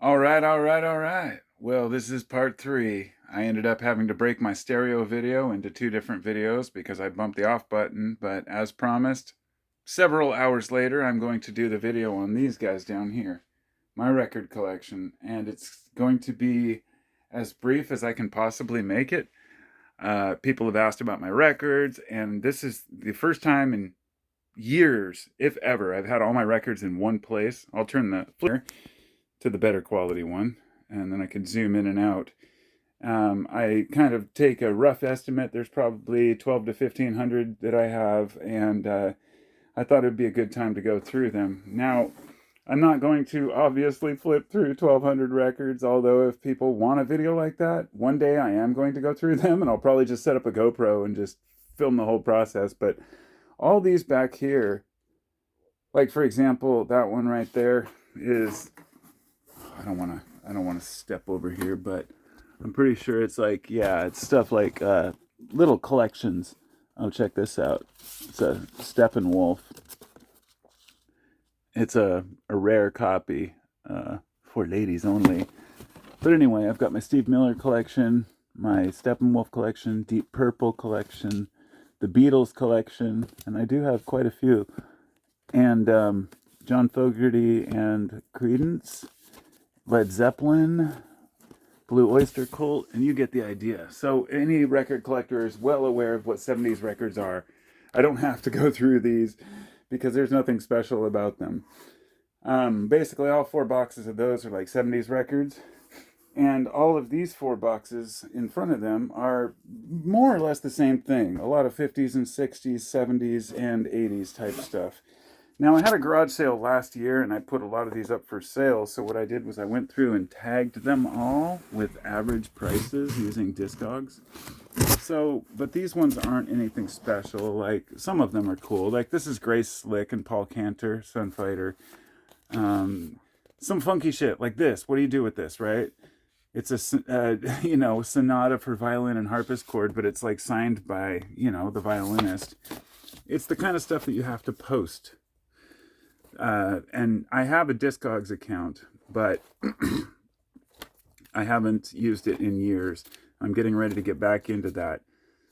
All right. Well, this is part three. I ended up having to break my stereo video into two different videos because I bumped the off button, but as promised, several hours later, I'm going to do the video on these guys down here, my record collection, and it's going to be as brief as I can possibly make it. People have asked about my records, and this is the first time in years, if ever, I've had all my records in one place. I'll turn the flare to the better quality one, and then I can zoom in and out. I kind of take a rough estimate. There's probably 12 to 1500 that I have, and I thought it'd be a good time to go through them. Now, I'm not going to obviously flip through 1200 records, although if people want a video like that, one day I am going to go through them, and I'll probably just set up a GoPro and just film the whole process. But all these back here, like for example, that one right there is I don't want to step over here, but I'm pretty sure it's like, yeah, it's stuff like little collections. Oh, check this out. It's a Steppenwolf. It's a rare copy for ladies only. But anyway, I've got my Steve Miller collection, my Steppenwolf collection, Deep Purple collection, the Beatles collection, and I do have quite a few. And John Fogerty and Creedence, Led Zeppelin, Blue Oyster Cult, and you get the idea. So any record collector is well aware of what 70s records are. I don't have to go through these because there's nothing special about them. Basically, all four boxes of those are like 70s records. And all of these four boxes in front of them are more or less the same thing. A lot of 50s and 60s, 70s, and 80s type stuff. Now, I had a garage sale last year, and I put a lot of these up for sale. So what I did was I went through and tagged them all with average prices using Discogs. So, but these ones aren't anything special. Like, some of them are cool. Like, this is Grace Slick and Paul Cantor, Sunfighter. Some funky shit like this. What do you do with this, right? It's a, sonata for violin and harpsichord, but it's like signed by, the violinist. It's the kind of stuff that you have to post. And I have a Discogs account, but I haven't used it in years. I'm getting ready to get back into that.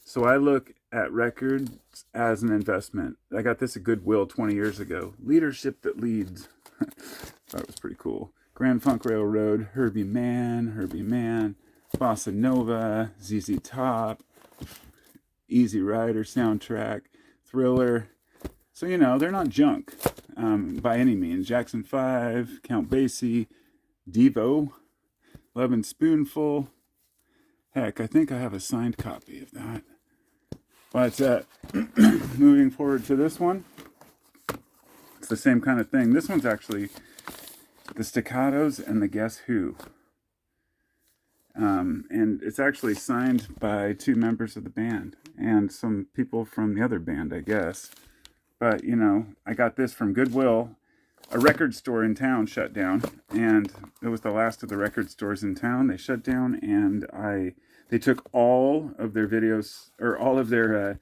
So I look at records as an investment. I got this at Goodwill 20 years ago. Leadership That Leads. That was pretty cool. Grand Funk Railroad, Herbie Man, Bossa Nova, ZZ Top, Easy Rider soundtrack, Thriller. So, they're not junk by any means. Jackson 5, Count Basie, Devo, Love and Spoonful. Heck, I think I have a signed copy of that. But moving forward to this one, it's the same kind of thing. This one's actually the Staccatos and the Guess Who. And it's actually signed by two members of the band and some people from the other band, I guess. But, I got this from Goodwill. A record store in town shut down, and it was the last of the record stores in town. They shut down, and they took all of their videos, or all of their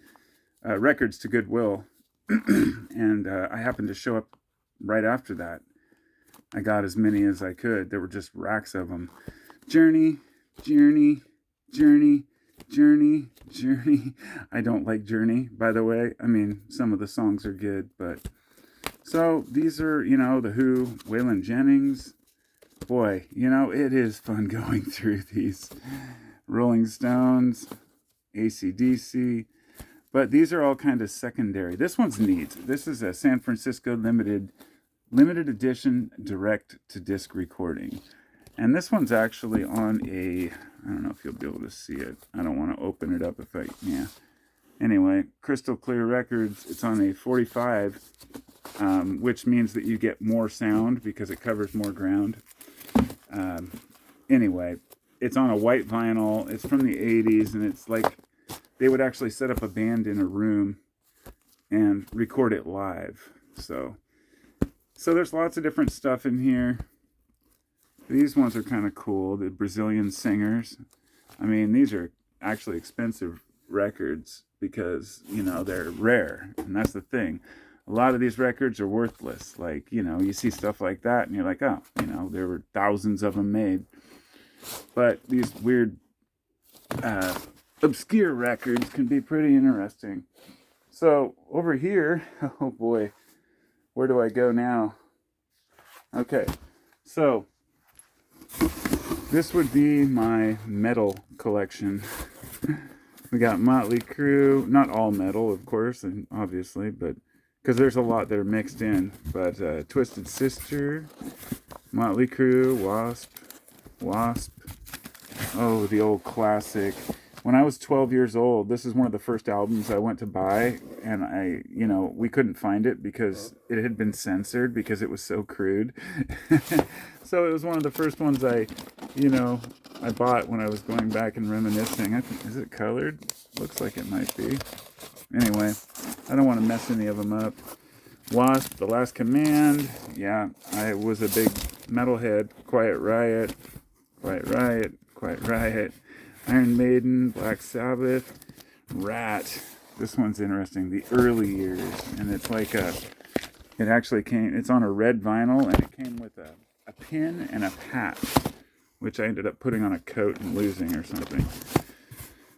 records to Goodwill. And I happened to show up right after that. I got as many as I could. There were just racks of them. Journey. I don't like Journey, by the way. I mean, some of the songs are good, but... So, these are, The Who, Waylon Jennings. Boy, it is fun going through these. Rolling Stones, AC/DC. But these are all kind of secondary. This one's neat. This is a San Francisco limited edition direct-to-disc recording. And this one's actually on I don't know if you'll be able to see it. I don't want to open it up Anyway, Crystal Clear Records, it's on a 45, which means that you get more sound because it covers more ground. Anyway, it's on a white vinyl. It's from the 80s, and it's like they would actually set up a band in a room and record it live. So there's lots of different stuff in here. These ones are kind of cool. The Brazilian Singers. I mean, these are actually expensive records because, they're rare. And that's the thing. a lot of these records are worthless. Like, you know, you see stuff like that and you're like, oh, you know, there were thousands of them made. But these weird, obscure records can be pretty interesting. So over here, oh boy, where do I go now? Okay, so this would be my metal collection. We got Motley Crue, not all metal, of course, and obviously, but because there's a lot that are mixed in. But Twisted Sister, Motley Crue, Wasp. Oh, the old classic. When I was 12 years old, this is one of the first albums I went to buy, and we couldn't find it because it had been censored because it was so crude. So it was one of the first ones I bought when I was going back and reminiscing. Is it colored? Looks like it might be. Anyway, I don't want to mess any of them up. Wasp, The Last Command. Yeah, I was a big metalhead. Quiet Riot. Iron Maiden, Black Sabbath, Rat. This one's interesting. The early years, and it's like it's on a red vinyl, and it came with a pin and a patch, which I ended up putting on a coat and losing or something.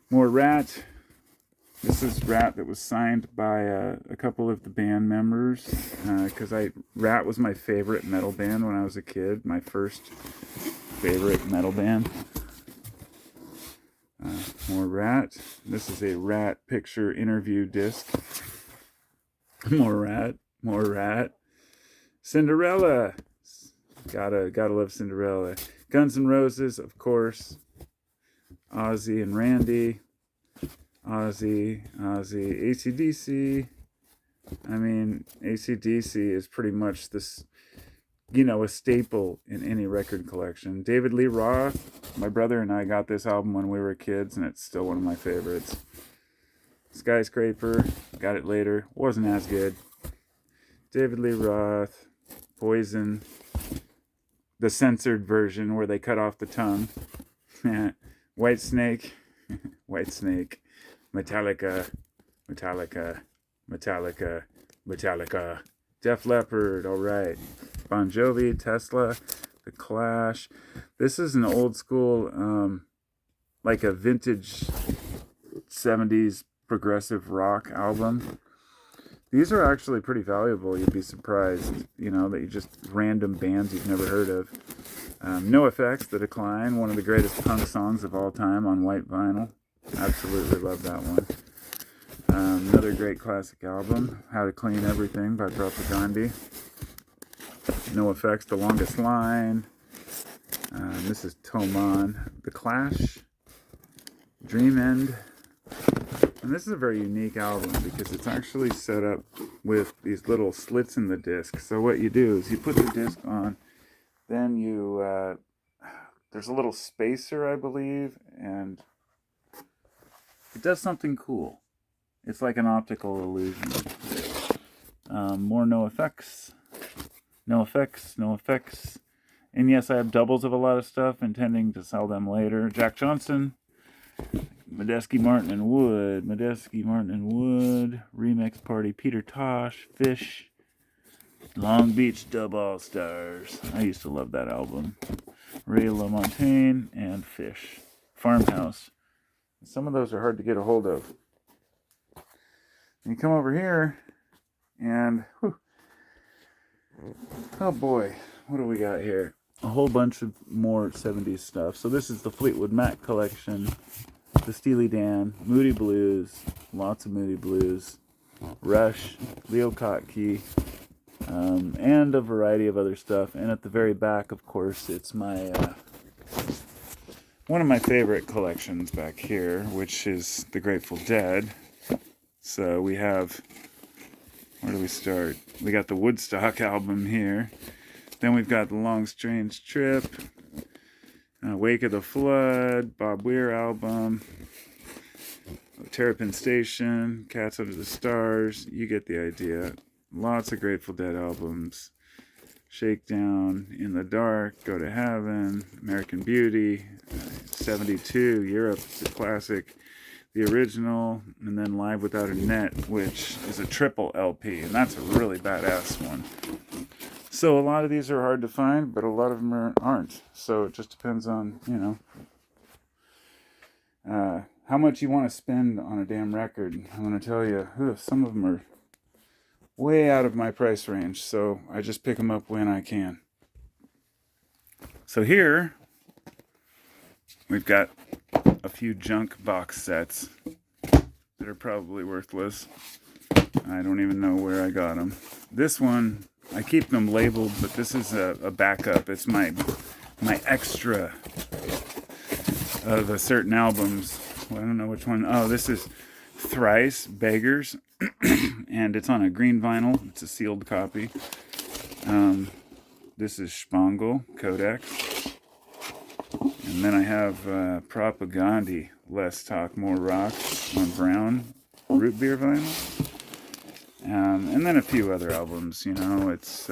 More Rat. This is Rat that was signed by a couple of the band members, because Rat was my favorite metal band when I was a kid. My first favorite metal band. More Rat. This is a Rat picture interview disc. More Rat. Cinderella. Gotta love Cinderella. Guns N' Roses, of course. Ozzy and Randy. Ozzy. AC/DC. I mean, AC/DC is pretty much this, a staple in any record collection. David Lee Roth. My brother and I got this album when we were kids, and it's still one of my favorites. Skyscraper. Got it later. Wasn't as good. David Lee Roth. Poison. The censored version where they cut off the tongue. Whitesnake. Metallica. Def Leppard, alright. Bon Jovi, Tesla, The Clash. This is an old school, like a vintage 70s progressive rock album. These are actually pretty valuable. You'd be surprised, that you just random bands you've never heard of. NoFX, The Decline, one of the greatest punk songs of all time on white vinyl. Absolutely love that one. Another great classic album, How to Clean Everything by Propagandhi. NoFX, The Longest Line. This is Toman. The Clash. Dream End. And this is a very unique album because it's actually set up with these little slits in the disc. So what you do is you put the disc on, then there's a little spacer, I believe, and it does something cool. It's like an optical illusion. More NoFX. And yes, I have doubles of a lot of stuff, intending to sell them later. Jack Johnson. Medeski, Martin and Wood. Remix Party. Peter Tosh. Fish. Long Beach Dub All Stars. I used to love that album. Ray LaMontagne and Fish. Farmhouse. Some of those are hard to get a hold of. You come over here, and oh boy, what do we got here? A whole bunch of more 70s stuff. So this is the Fleetwood Mac collection, the Steely Dan, Moody Blues, lots of Moody Blues, Rush, Leo Kottke, and a variety of other stuff. And at the very back, of course, it's my one of my favorite collections back here, which is the Grateful Dead. So we have, where do we start? We got the Woodstock album here. Then we've got the Long Strange Trip, Wake of the Flood, Bob Weir album, Terrapin Station, Cats Under the Stars. You get the idea. Lots of Grateful Dead albums. Shakedown, In the Dark, Go to Heaven, American Beauty, 72, Europe, it's a classic. the original, and then Live Without a Net, which is a triple LP, and that's a really badass one. So a lot of these are hard to find, but a lot of them aren't. So it just depends on, how much you want to spend on a damn record. I'm going to tell you, some of them are way out of my price range, so I just pick them up when I can. So here, we've got a few junk box sets that are probably worthless. I don't even know where I got them. This one, I keep them labeled, but this is a backup. It's my extra of certain albums. Well, I don't know which one. Oh, this is Thrice, Beggars, and it's on a green vinyl. It's a sealed copy. This is Spangle, Kodak. And then I have Propagandhi, Less Talk, More Rock, on brown root beer vinyl. And then a few other albums, it's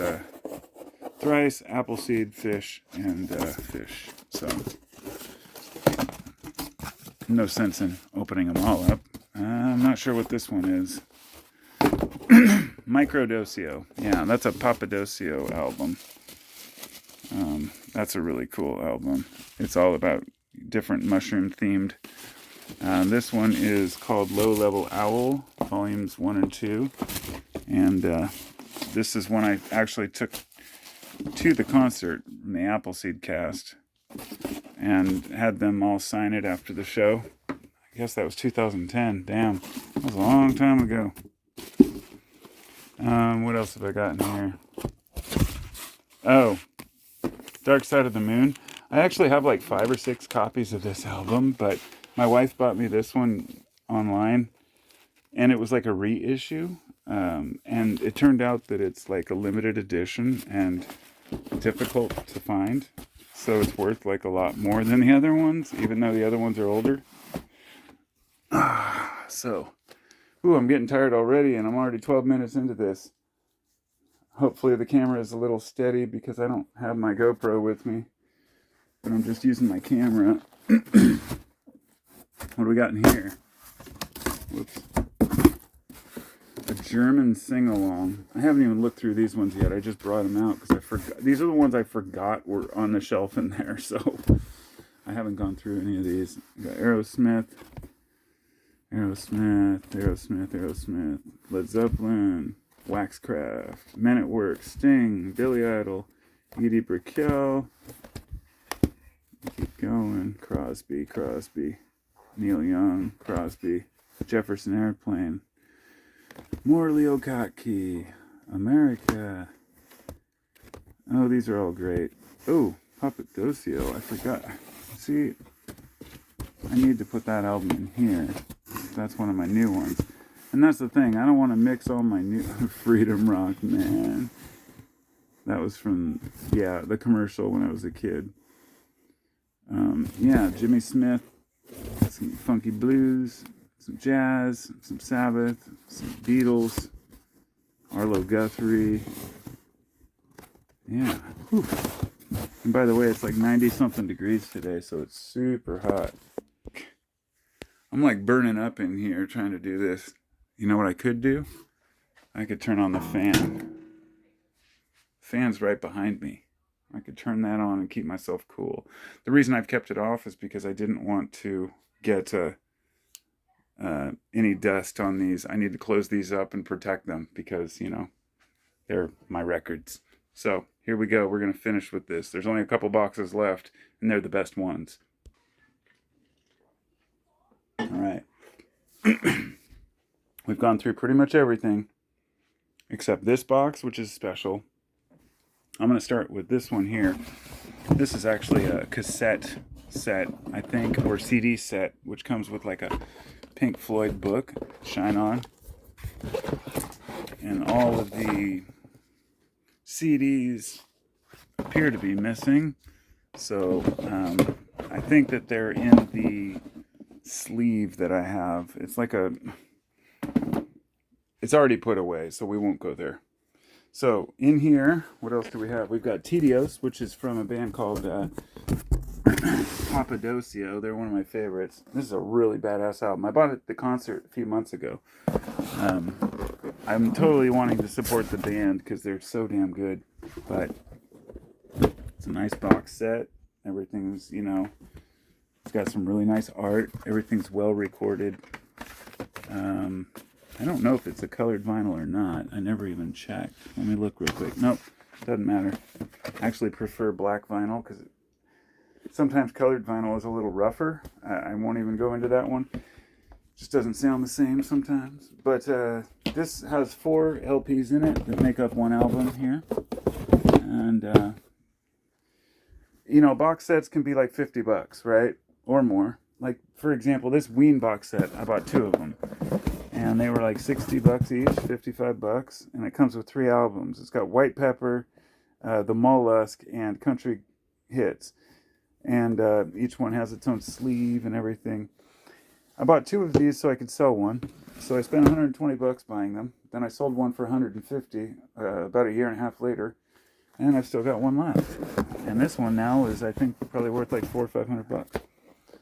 Thrice, Appleseed, Fish, and Fish. So, no sense in opening them all up. I'm not sure what this one is. Microdosio. Yeah, that's a Papadosio album. That's a really cool album. It's all about different mushroom themed. This one is called Low Level Owl, volumes 1 and 2. And this is one I actually took to the concert in the Appleseed cast and had them all sign it after the show. I guess that was 2010. Damn, that was a long time ago. What else have I got in here? Oh, Dark Side of the Moon. I actually have like 5 or 6 copies of this album, but my wife bought me this one online, and it was like a reissue. And it turned out that it's like a limited edition and difficult to find. So it's worth like a lot more than the other ones, even though the other ones are older. I'm getting tired already, and I'm already 12 minutes into this. Hopefully the camera is a little steady because I don't have my GoPro with me, but I'm just using my camera. What do we got in here? Whoops. A German sing-along. I haven't even looked through these ones yet. I just brought them out because I forgot. These are the ones I forgot were on the shelf in there, so I haven't gone through any of these. We got Aerosmith, Led Zeppelin, Waxcraft, Men at Work, Sting, Billy Idol, Edie Brickell. Keep going. Crosby, Neil Young, Crosby, Jefferson Airplane, more Leo Kottke, America. Oh, these are all great. Oh, Papadosio, I forgot. See, I need to put that album in here. That's one of my new ones. And that's the thing, I don't want to mix all my new Freedom Rock, man. That was from, the commercial when I was a kid. Jimmy Smith, some funky blues, some jazz, some Sabbath, some Beatles, Arlo Guthrie. Yeah. Whew. And by the way, it's like 90-something degrees today, so it's super hot. I'm like burning up in here trying to do this. You know what I could do? I could turn on the fan. Fan's right behind me. I could turn that on and keep myself cool. The reason I've kept it off is because I didn't want to get any dust on these. I need to close these up and protect them because, they're my records. So here we go. We're going to finish with this. There's only a couple boxes left, and they're the best ones. All right. We've gone through pretty much everything except this box, which is special. I'm going to start with this one here. This is actually a cassette set, I think, or CD set, which comes with like a Pink Floyd book, Shine On. And all of the CDs appear to be missing. So I think that they're in the sleeve that I have. It's already put away, so we won't go there. So in here, what else do we have? We've got Tedios, which is from a band called Papadosio. They're one of my favorites. This is a really badass album. I bought it at the concert a few months ago. I'm totally wanting to support the band because they're so damn good. But it's a nice box set. Everything's, it's got some really nice art. Everything's well recorded. I don't know if it's a colored vinyl or not. I never even checked. Let me look real quick. Nope, doesn't matter. I actually prefer black vinyl because sometimes colored vinyl is a little rougher. I won't even go into that one. Just doesn't sound the same sometimes. But this has 4 LPs in it that make up one album here. And, box sets can be like $50, right? Or more. Like, for example, this Ween box set, I bought 2 of them. And they were like $60 each, $55. And it comes with 3 albums. It's got White Pepper, The Mollusk, and Country Hits. And each one has its own sleeve and everything. I bought 2 of these so I could sell one. So I spent $120 buying them. Then I sold one for $150 about a year and a half later. And I've still got one left. And this one now is, I think, probably worth like $400 or $500.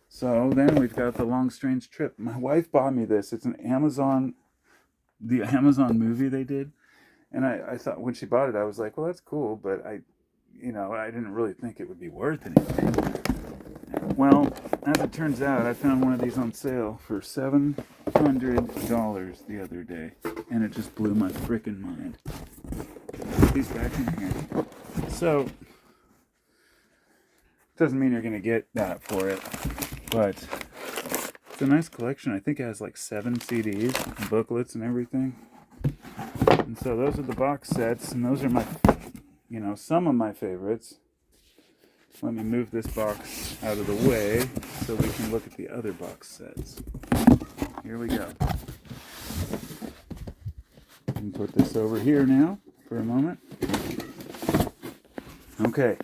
So then we've got The Long Strange Trip. My wife bought me this. It's the Amazon movie they did. And I thought, when she bought it, I was like, well, that's cool, but I didn't really think it would be worth anything. Well, as it turns out, I found one of these on sale for $700 the other day. And it just blew my frickin' mind. Put these back in here. So, doesn't mean you're going to get that for it. But it's a nice collection. I think it has like 7 CDs and booklets and everything. And so those are the box sets. And those are my, some of my favorites. Let me move this box out of the way so we can look at the other box sets. Here we go. And put this over here now for a moment. Okay.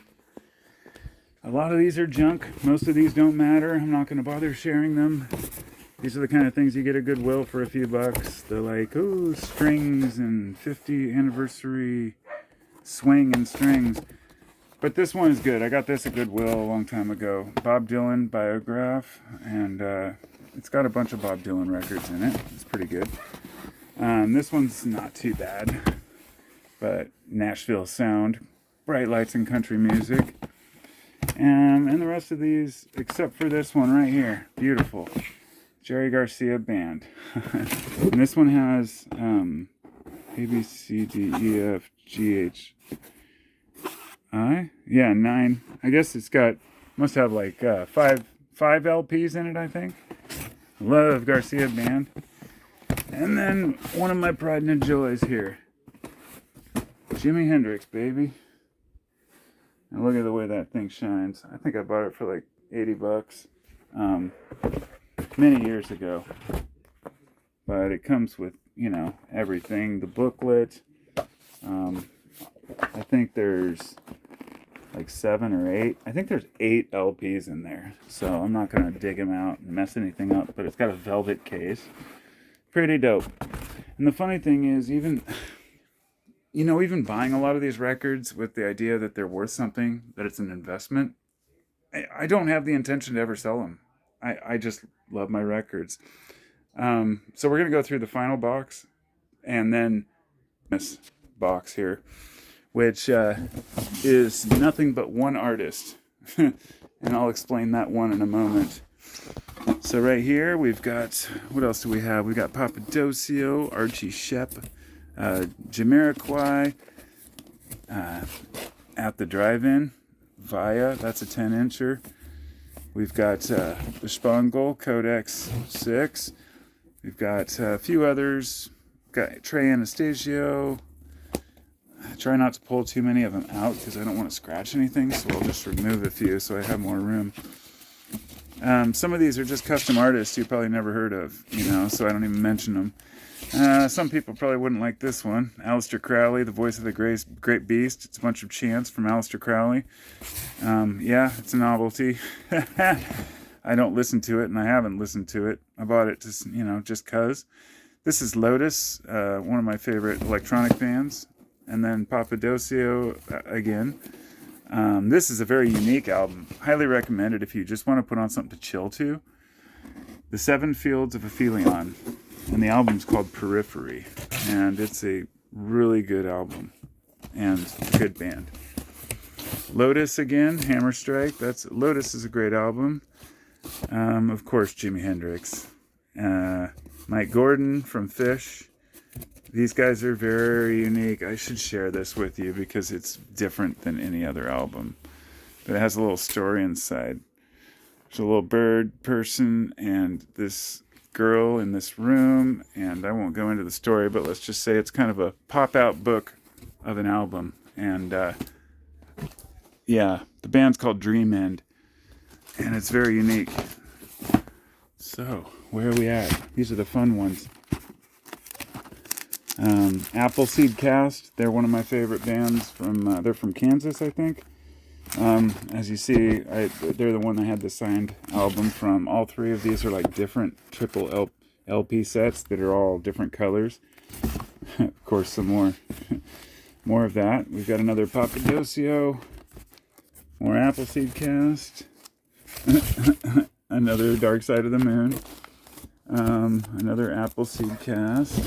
A lot of these are junk. Most of these don't matter. I'm not going to bother sharing them. These are the kind of things you get at Goodwill for a few bucks. They're like, ooh, strings and 50th anniversary swing and strings. But this one is good. I got this at Goodwill a long time ago. Bob Dylan Biograph. And it's got a bunch of Bob Dylan records in it. It's pretty good. This one's not too bad. But Nashville Sound. Bright Lights and Country Music. And the rest of these, except for this one right here. Beautiful. Jerry Garcia Band. And this one has A, B, C, D, E, F, G, H, I? Yeah, 9. I guess it's got, must have like 5 LPs in it, I think. Love Garcia Band. And then one of my pride and joys here. Jimi Hendrix, baby. And look at the way that thing shines. I think I bought it for like $80 many years ago. But it comes with, everything. The booklet. I think there's like 7 or 8. I think there's 8 LPs in there. So I'm not going to dig them out and mess anything up. But it's got a velvet case. Pretty dope. And the funny thing is, even buying a lot of these records with the idea that they're worth something, that it's an investment, I don't have the intention to ever sell them. I just love my records. So we're going to go through the final box and then this box here, which is nothing but one artist. And I'll explain that one in a moment. So right here we've got, what else do we have? We've got Papadosio, Archie Shepp, Jamiroquai, At the Drive-In, Via, that's a 10-incher. We've got the Spangle, Codex 6. We've got a few others. We've got Trey Anastasio. I try not to pull too many of them out because I don't want to scratch anything, so I'll just remove a few so I have more room. Some of these are just custom artists you probably never heard of, so I don't even mention them. Some people probably wouldn't like this one. Aleister Crowley, the voice of the great beast. It's a bunch of chants from Aleister Crowley. Yeah, it's a novelty. I don't listen to it, and I haven't listened to it. I bought it just cause. This is Lotus, one of my favorite electronic bands. And then Papadosio again. This is a very unique album. Highly recommended if you just want to put on something to chill to. The Seven Fields of Aphelion. And the album's called Periphery. And it's a really good album. And a good band. Lotus again, Hammerstrike. Lotus is a great album. Of course, Jimi Hendrix. Mike Gordon from Phish. These guys are very unique. I should share this with you because it's different than any other album. But it has a little story inside. There's a little bird person and this girl in this room. And I won't go into the story, but let's just say it's kind of a pop-out book of an album. And yeah, the band's called Dream End. And it's very unique. So, where are we at? These are the fun ones. Appleseed Cast. They're one of my favorite bands from. They're from Kansas, I think. As you see, they're the one that had the signed album from. All three of these are like different triple LP sets that are all different colors. Of course, some more of that. We've got another Papadosio. More Appleseed Cast. Another Dark Side of the Moon. Another Appleseed Cast.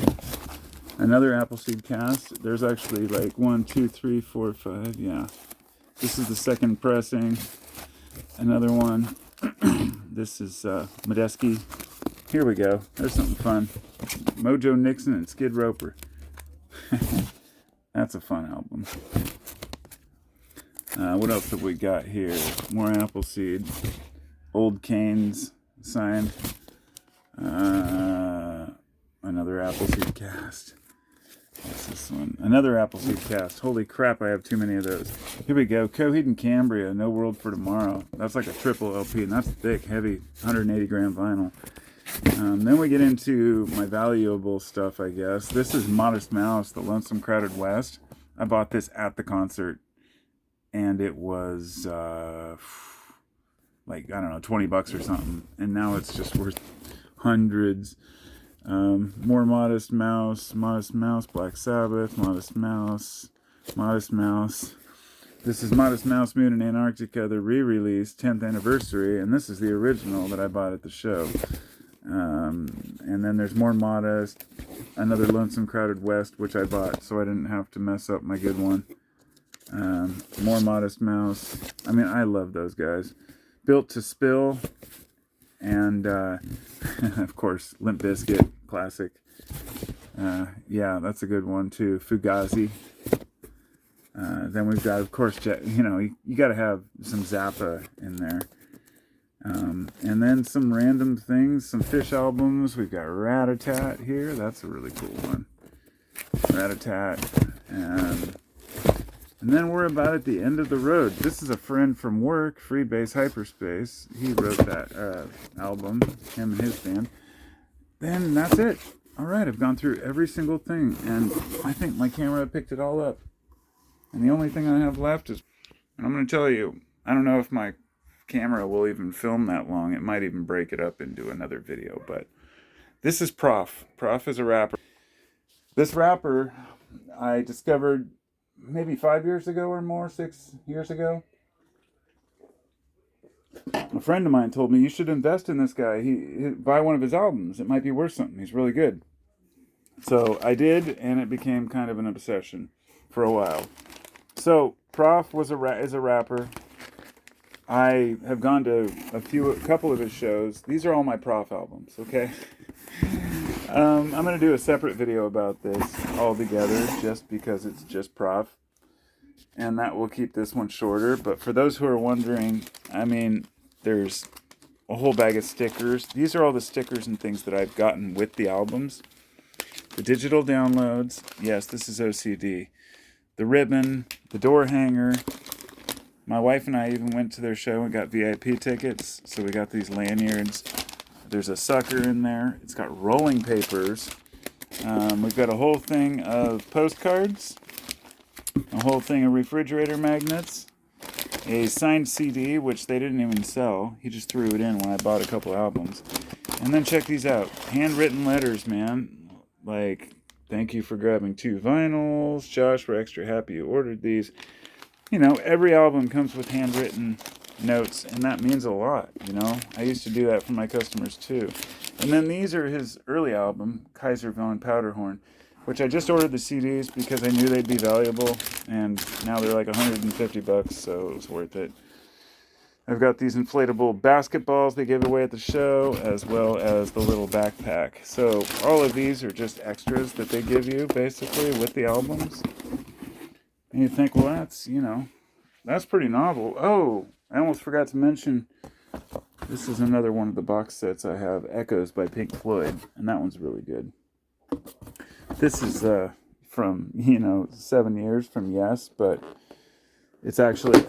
Another Appleseed Cast. There's actually like 1, 2, 3, 4, 5. Yeah. This is the second pressing. Another one. This is Medeski. Here we go. There's something fun. Mojo Nixon and Skid Roper. That's a fun album. What else have we got here? More Appleseed. Old Canes signed. Another Appleseed Cast. What's this one? Another Appleseed Cast. Holy crap, I have too many of those. Here we go. Coheed and Cambria, No World for Tomorrow. That's like a triple LP, and that's thick, heavy, 180 gram vinyl. Then we get into my valuable stuff, I guess. This is Modest Mouse, The Lonesome Crowded West. I bought this at the concert, and it was like, I don't know, $20 or something. And now it's just worth hundreds. More Modest Mouse, Black Sabbath, Modest Mouse. This is Modest Mouse, Moon in Antarctica, the re-release, 10th anniversary, and this is the original that I bought at the show. And then there's more Modest, another Lonesome Crowded West, which I bought, so I didn't have to mess up my good one. More Modest Mouse. I mean, I love those guys. Built to Spill, and of course, Limp Bizkit, classic. Yeah, that's a good one too. Fugazi. Then we've got, of course, you got to have some Zappa in there. And then some random things, some Phish albums. We've got Rat-a-Tat here. That's a really cool one. Rat-a-Tat. And then we're about at the end of the road. This is a friend from work, Freebase Hyperspace. He wrote that album, him and his band. Then that's it. All right, I've gone through every single thing, and I think my camera picked it all up. And the only thing I have left is, and I'm going to tell you, I don't know if my camera will even film that long. It might even break it up into another video, but this is Prof. Prof is a rapper. This rapper I discovered maybe 5 years ago or more, 6 years ago. A friend of mine told me, you should invest in this guy. Buy one of his albums. It might be worth something. He's really good. So I did, and it became kind of an obsession for a while. So Prof is a rapper. I have gone to a couple of his shows. These are all my Prof albums, okay? I'm going to do a separate video about this all together, just because it's just Prof. And that will keep this one shorter. But for those who are wondering, I mean, there's a whole bag of stickers. These are all the stickers and things that I've gotten with the albums. The digital downloads. Yes, this is OCD. The ribbon, the door hanger. My wife and I even went to their show and got VIP tickets. So we got these lanyards. There's a sucker in there. It's got rolling papers. We've got a whole thing of postcards. A whole thing of refrigerator magnets. A signed CD, which they didn't even sell. He just threw it in when I bought a couple albums. And then check these out. Handwritten letters, man. Like, thank you for grabbing 2 vinyls. Josh, we're extra happy you ordered these. you know, every album comes with handwritten notes, and that means a lot, you know. I used to do that for my customers too. And then these are his early album, Kaiser von Powderhorn, which I just ordered the CDs because I knew they'd be valuable, and now they're like $150, so it was worth it. I've got these inflatable basketballs they gave away at the show, as well as the little backpack. So all of these are just extras that they give you, basically, with the albums. And you think, well, that's, you know, that's pretty novel. Oh, I almost forgot to mention, this is another one of the box sets I have, Echoes by Pink Floyd, and that one's really good. This is from, you know, 7 years from Yes, but it's actually,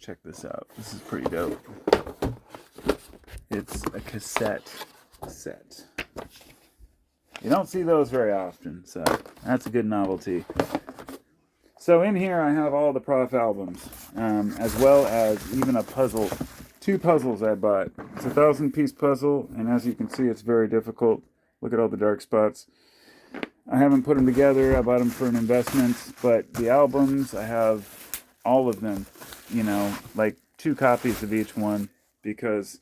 check this out. This is pretty dope. It's a cassette set. You don't see those very often, so that's a good novelty. So in here I have all the Prof albums, as well as even a puzzle. 2 puzzles I bought. It's a 1,000-piece puzzle, and as you can see, it's very difficult. Look at all the dark spots. I haven't put them together. I bought them for an investment, but the albums, I have all of them, you know, like 2 copies of each one, because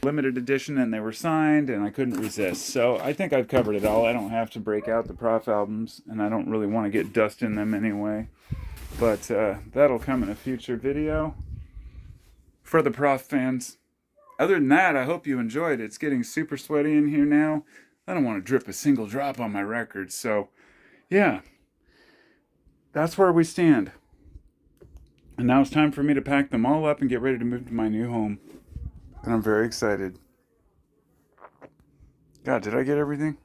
limited edition and they were signed and I couldn't resist. So I think I've covered it all. I don't have to break out the Prof albums, and I don't really want to get dust in them anyway. But that'll come in a future video for the Prof fans. Other than that, I hope you enjoyed it. It's getting super sweaty in here now. I don't want to drip a single drop on my record. So yeah, that's where we stand. And now it's time for me to pack them all up and get ready to move to my new home. And I'm very excited. God, did I get everything?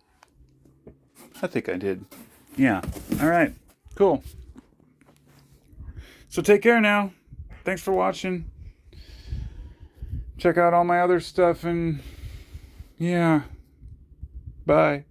I think I did. Yeah. All right. Cool. So take care now. Thanks for watching. Check out all my other stuff, and yeah. Bye.